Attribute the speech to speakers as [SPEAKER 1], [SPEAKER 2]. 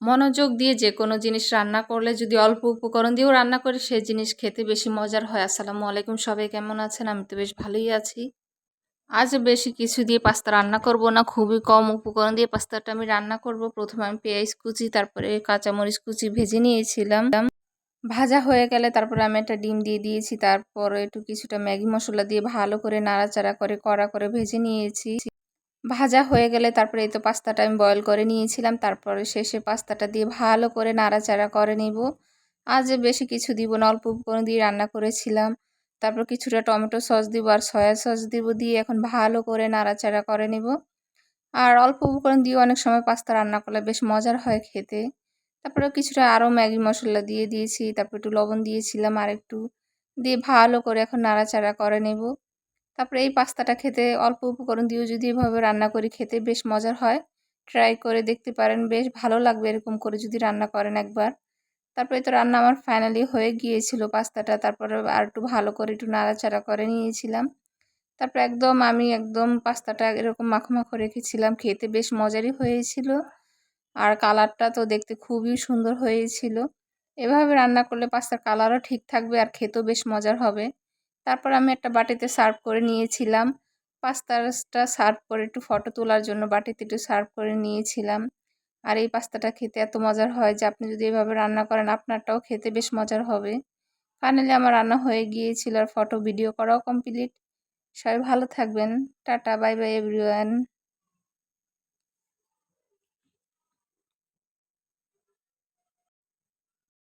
[SPEAKER 1] মনোযোগ দিয়ে যেকোনো জিনিস রান্না করলে যদি অল্প উপকরণ দিয়েও রান্না করি সেই জিনিস খেতে বেশি মজার হয়। আসসালামু আলাইকুম, সবাই কেমন আছেন? আমি তো বেশ ভালোই আছি। আজ বেশি কিছু দিয়ে পাস্তা রান্না করব না, খুবই কম উপকরণ দিয়ে পাস্তাটা আমি রান্না করব। প্রথমে আমি পেঁয়াজ কুচি, তারপরে কাঁচামরিচ কুচি ভেজে নিয়েছিলাম। ভাজা হয়ে গেলে তারপরে আমি একটা ডিম দিয়ে দিয়েছি, তারপরে একটু কিছুটা ম্যাগি মশলা দিয়ে ভালো করে নাড়াচাড়া করে কড়া করে ভেজে নিয়েছি। ভাজা হয়ে গেলে তারপরে এই তো পাস্তাটা আমি বয়েল করে নিয়েছিলাম, তারপরে শেষে পাস্তাটা দিয়ে ভালো করে নাড়াচাড়া করে নিব। আজ বেশি কিছু দিব না, অল্প উপকরণ দিয়ে রান্না করেছিলাম। তারপর কিছুটা টমেটো সস দিব আর সয়া সস দিব, দিয়ে এখন ভালো করে নাড়াচাড়া করে নিব। আর অল্প উপকরণ দিয়ে অনেক সময় পাস্তা রান্না করলে বেশ মজার হয় খেতে। তারপরে কিছুটা আরও ম্যাগি মশলা দিয়ে দিয়েছি, তারপর একটু লবণ দিয়েছিলাম আর একটু, দিয়ে ভালো করে এখন নাড়াচাড়া করে নেব। তারপরে এই পাস্তাটা খেতে অল্প উপকরণ দিয়েও যদি এভাবে রান্না করি খেতে বেশ মজার হয়। ট্রাই করে দেখতে পারেন, বেশ ভালো লাগবে এরকম করে যদি রান্না করেন একবার। তারপরে তো রান্না আমার ফাইনালি হয়ে গিয়েছিল পাস্তাটা, তারপরে আর একটু ভালো করে একটু নাড়াচাড়া করে নিয়েছিলাম। তারপরে আমি একদম পাস্তাটা এরকম মাখো মাখো রেখেছিলাম, খেতে বেশ মজারই হয়েছিল। আর কালারটা তো দেখতে খুবই সুন্দর হয়েছিল। এভাবে রান্না করলে পাস্তার কালারও ঠিক থাকবে আর খেতেও বেশ মজার হবে। তারপর আমি একটা বাটিতে সার্ভ করে নিয়েছিলাম। পাস্তাটা সার্ভ করে একটু ফটো তোলার জন্য বাটিতে একটু সার্ভ করে নিয়েছিলাম। আর এই পাস্তাটা খেতে এত মজার হয় যে আপনি যদি এভাবে রান্না করেন আপনারটাও খেতে বেশ মজার হবে। ফাইনালি আমার রান্না হয়ে গিয়েছিল আর ফটো ভিডিও করাও কমপ্লিট। সবাই ভালো থাকবেন। Tata, bye bye everyone.